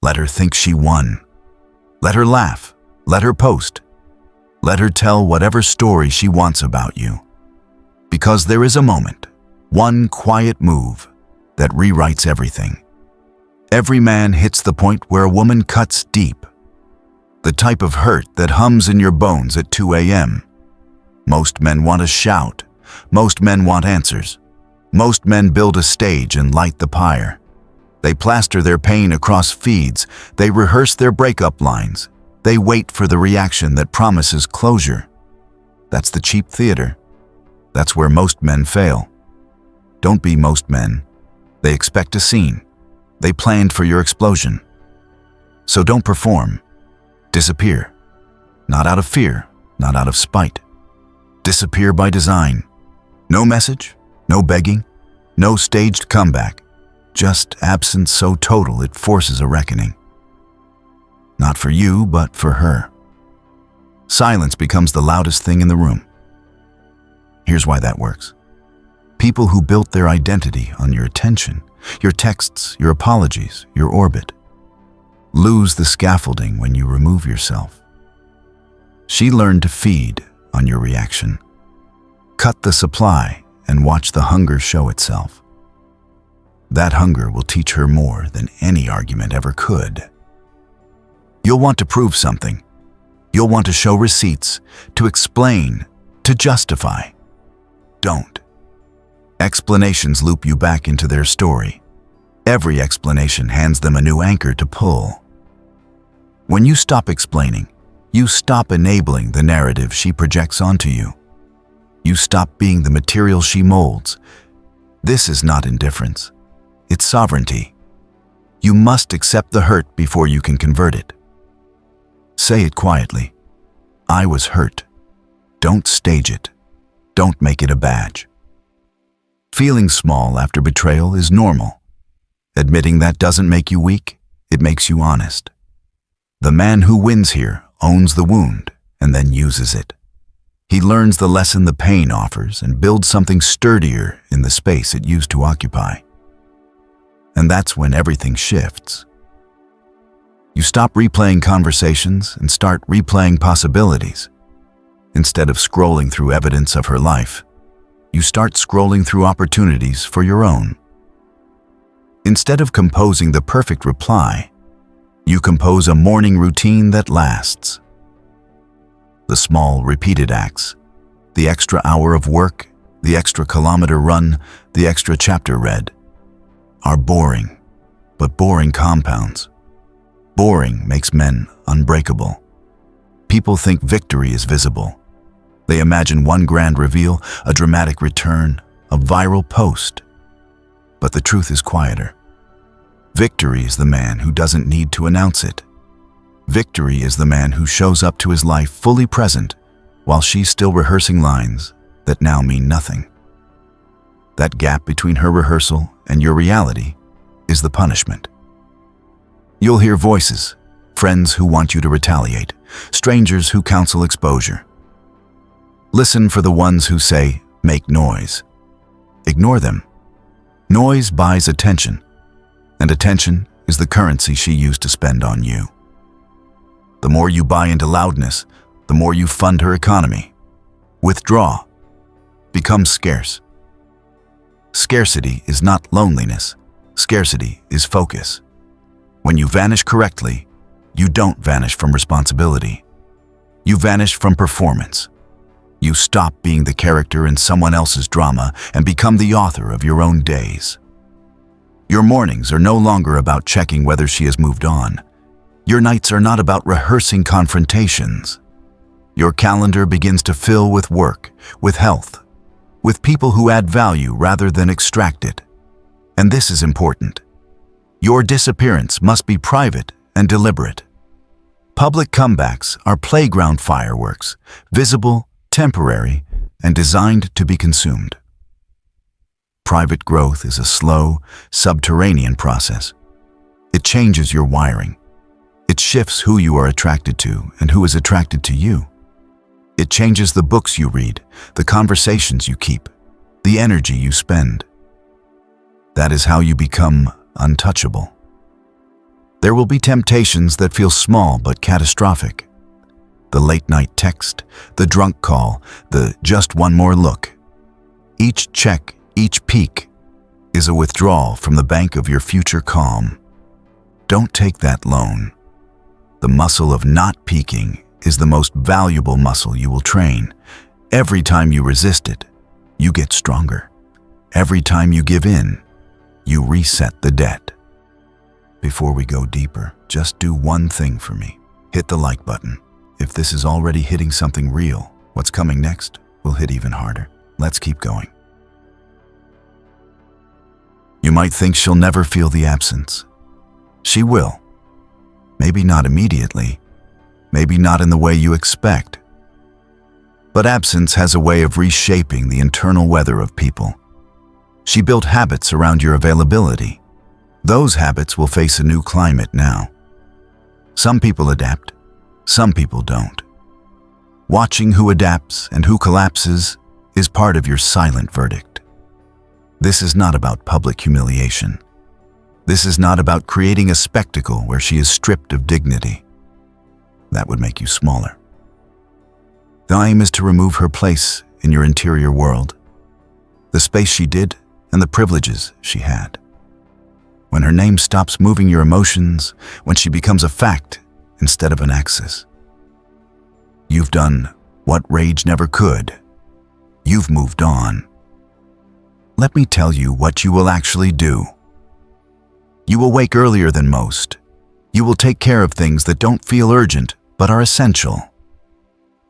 Let her think she won. Let her laugh. Let her post. Let her tell whatever story she wants about you. Because there is a moment, one quiet move, that rewrites everything. Every man hits the point where a woman cuts deep. The type of hurt that hums in your bones at 2 a.m. Most men want to shout. Most men want answers. Most men build a stage and light the pyre. They plaster their pain across feeds. They rehearse their breakup lines. They wait for the reaction that promises closure. That's the cheap theater. That's where most men fail. Don't be most men. They expect a scene. They planned for your explosion. So don't perform. Disappear. Not out of fear, not out of spite. Disappear by design. No message, no begging, no staged comeback. Just absence so total it forces a reckoning. Not for you, but for her. Silence becomes the loudest thing in the room. Here's why that works. People who built their identity on your attention, your texts, your apologies, your orbit, lose the scaffolding when you remove yourself. She learned to feed on your reaction. Cut the supply and watch the hunger show itself. That hunger will teach her more than any argument ever could. You'll want to prove something. You'll want to show receipts, to explain, to justify. Don't. Explanations loop you back into their story. Every explanation hands them a new anchor to pull. When you stop explaining, you stop enabling the narrative she projects onto you. You stop being the material she molds. This is not indifference. It's sovereignty. You must accept the hurt before you can convert it. Say it quietly. I was hurt. Don't stage it. Don't make it a badge. Feeling small after betrayal is normal. Admitting that doesn't make you weak, it makes you honest. The man who wins here owns the wound and then uses it. He learns the lesson the pain offers and builds something sturdier in the space it used to occupy. And that's when everything shifts. You stop replaying conversations and start replaying possibilities. Instead of scrolling through evidence of her life, you start scrolling through opportunities for your own. Instead of composing the perfect reply, you compose a morning routine that lasts. The small, repeated acts, the extra hour of work, the extra kilometer run, the extra chapter read, are boring, but boring compounds. Boring makes men unbreakable. People think victory is visible. They imagine one grand reveal, a dramatic return, a viral post. But the truth is quieter. Victory is the man who doesn't need to announce it. Victory is the man who shows up to his life fully present while she's still rehearsing lines that now mean nothing. That gap between her rehearsal and your reality is the punishment. You'll hear voices, friends who want you to retaliate, strangers who counsel exposure. Listen for the ones who say, make noise. Ignore them. Noise buys attention, and attention is the currency she used to spend on you. The more you buy into loudness, the more you fund her economy. Withdraw. Become scarce. Scarcity is not loneliness. Scarcity is focus. When you vanish correctly, you don't vanish from responsibility. You vanish from performance. You stop being the character in someone else's drama and become the author of your own days. Your mornings are no longer about checking whether she has moved on. Your nights are not about rehearsing confrontations. Your calendar begins to fill with work, with health, with people who add value rather than extract it. And this is important. Your disappearance must be private and deliberate. Public comebacks are playground fireworks, visible, temporary, and designed to be consumed. Private growth is a slow, subterranean process. It changes your wiring. It shifts who you are attracted to and who is attracted to you. It changes the books you read, the conversations you keep, the energy you spend. That is how you become untouchable. There will be temptations that feel small but catastrophic. The late-night text, the drunk call, the just one more look. Each check, each peek, is a withdrawal from the bank of your future calm. Don't take that loan. The muscle of not peeking is the most valuable muscle you will train. Every time you resist it, you get stronger. Every time you give in, you reset the debt. Before we go deeper, just do one thing for me. Hit the like button. If this is already hitting something real, what's coming next will hit even harder. Let's keep going. You might think she'll never feel the absence. She will. Maybe not immediately. Maybe not in the way you expect. But absence has a way of reshaping the internal weather of people. She built habits around your availability. Those habits will face a new climate now. Some people adapt, some people don't. Watching who adapts and who collapses is part of your silent verdict. This is not about public humiliation. This is not about creating a spectacle where she is stripped of dignity. That would make you smaller. The aim is to remove her place in your interior world, the space she did and the privileges she had. When her name stops moving your emotions, when she becomes a fact instead of an axis. You've done what rage never could. You've moved on. Let me tell you what you will actually do. You will wake earlier than most. You will take care of things that don't feel urgent but are essential.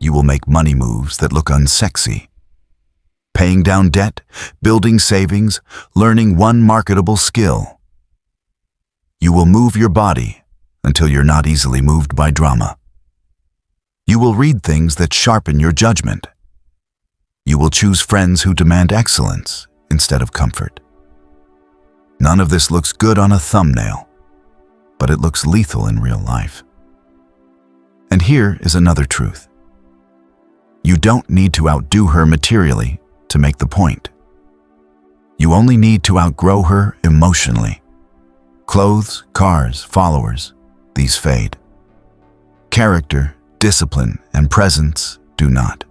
You will make money moves that look unsexy. Paying down debt, building savings, learning one marketable skill. You will move your body until you're not easily moved by drama. You will read things that sharpen your judgment. You will choose friends who demand excellence instead of comfort. None of this looks good on a thumbnail, but it looks lethal in real life. And here is another truth. You don't need to outdo her materially to make the point. You only need to outgrow her emotionally. Clothes, cars, followers, these fade. Character, discipline, and presence do not.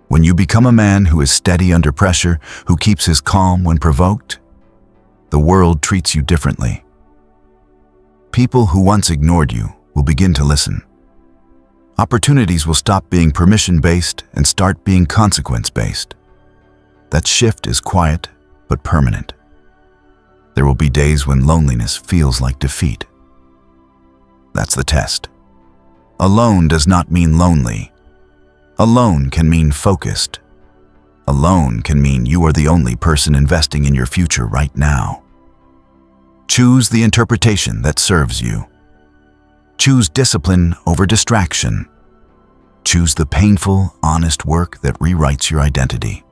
When you become a man who is steady under pressure, who keeps his calm when provoked, the world treats you differently. People who once ignored you will begin to listen. Opportunities will stop being permission-based and start being consequence-based. That shift is quiet but permanent. There will be days when loneliness feels like defeat. That's the test. Alone does not mean lonely. Alone can mean focused. Alone can mean you are the only person investing in your future right now. Choose the interpretation that serves you. Choose discipline over distraction. Choose the painful, honest work that rewrites your identity.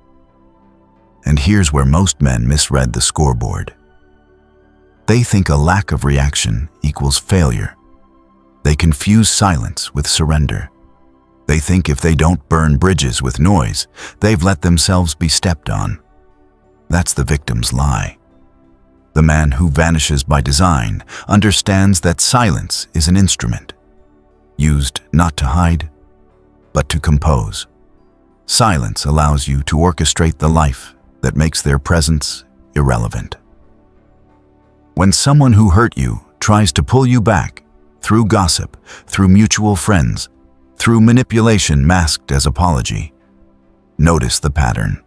And here's where most men misread the scoreboard. They think a lack of reaction equals failure. They confuse silence with surrender. They think if they don't burn bridges with noise, they've let themselves be stepped on. That's the victim's lie. The man who vanishes by design understands that silence is an instrument, used not to hide, but to compose. Silence allows you to orchestrate the life that makes their presence irrelevant. When someone who hurt you tries to pull you back, through gossip, through mutual friends, through manipulation masked as apology, notice the pattern.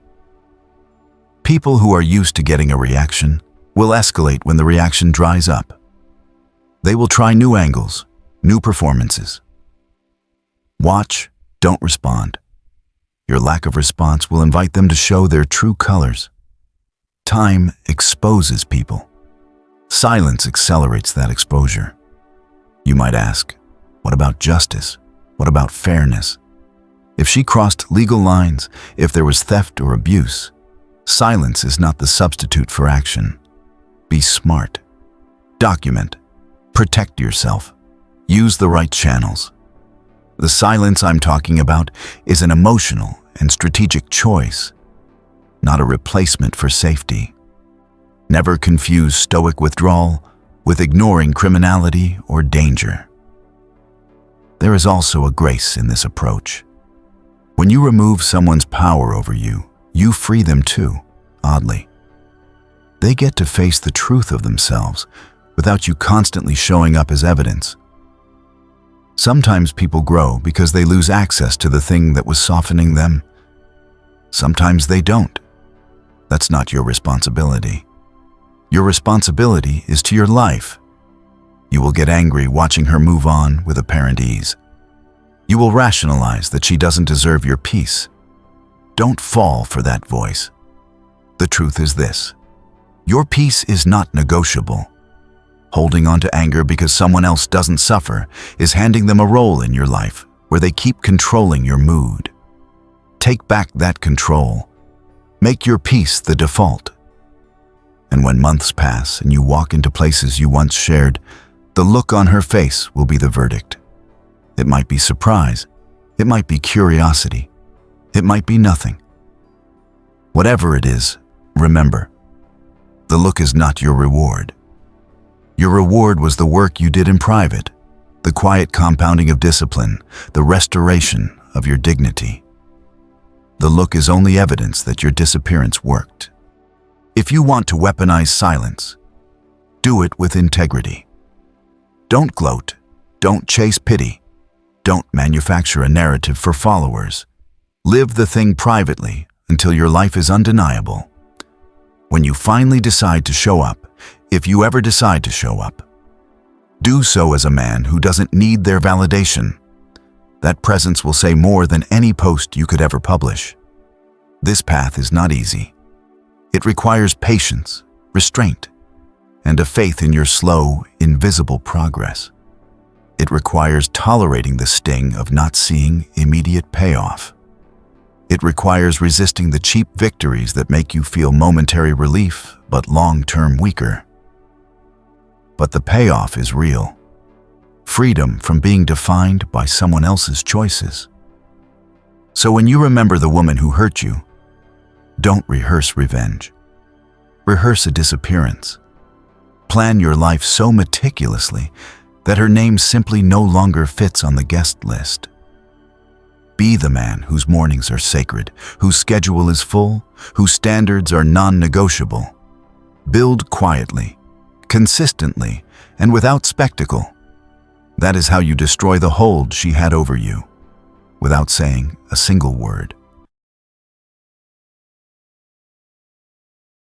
People who are used to getting a reaction will escalate when the reaction dries up. They will try new angles, new performances. Watch, don't respond. Your lack of response will invite them to show their true colors. Time exposes people. Silence accelerates that exposure. You might ask, what about justice? What about fairness? If she crossed legal lines, if there was theft or abuse, silence is not the substitute for action. Be smart. Document. Protect yourself. Use the right channels. The silence I'm talking about is an emotional and strategic choice, not a replacement for safety. Never confuse stoic withdrawal with ignoring criminality or danger. There is also a grace in this approach. When you remove someone's power over you, you free them too, oddly. They get to face the truth of themselves without you constantly showing up as evidence. Sometimes people grow because they lose access to the thing that was softening them. Sometimes they don't. That's not your responsibility. Your responsibility is to your life. You will get angry watching her move on with apparent ease. You will rationalize that she doesn't deserve your peace. Don't fall for that voice. The truth is this: your peace is not negotiable. Holding on to anger because someone else doesn't suffer is handing them a role in your life where they keep controlling your mood. Take back that control. Make your peace the default. And when months pass and you walk into places you once shared, the look on her face will be the verdict. It might be surprise. It might be curiosity. It might be nothing. Whatever it is, remember, the look is not your reward. Your reward was the work you did in private, the quiet compounding of discipline, the restoration of your dignity. The look is only evidence that your disappearance worked. If you want to weaponize silence, do it with integrity. Don't gloat. Don't chase pity. Don't manufacture a narrative for followers. Live the thing privately until your life is undeniable. When you finally decide to show up, if you ever decide to show up, do so as a man who doesn't need their validation. That presence will say more than any post you could ever publish. This path is not easy. It requires patience, restraint, and a faith in your slow, invisible progress. It requires tolerating the sting of not seeing immediate payoff. It requires resisting the cheap victories that make you feel momentary relief but long-term weaker. But the payoff is real. Freedom from being defined by someone else's choices. So when you remember the woman who hurt you, don't rehearse revenge. Rehearse a disappearance. Plan your life so meticulously that her name simply no longer fits on the guest list. Be the man whose mornings are sacred, whose schedule is full, whose standards are non-negotiable. Build quietly, consistently, and without spectacle. That is how you destroy the hold she had over you, without saying a single word.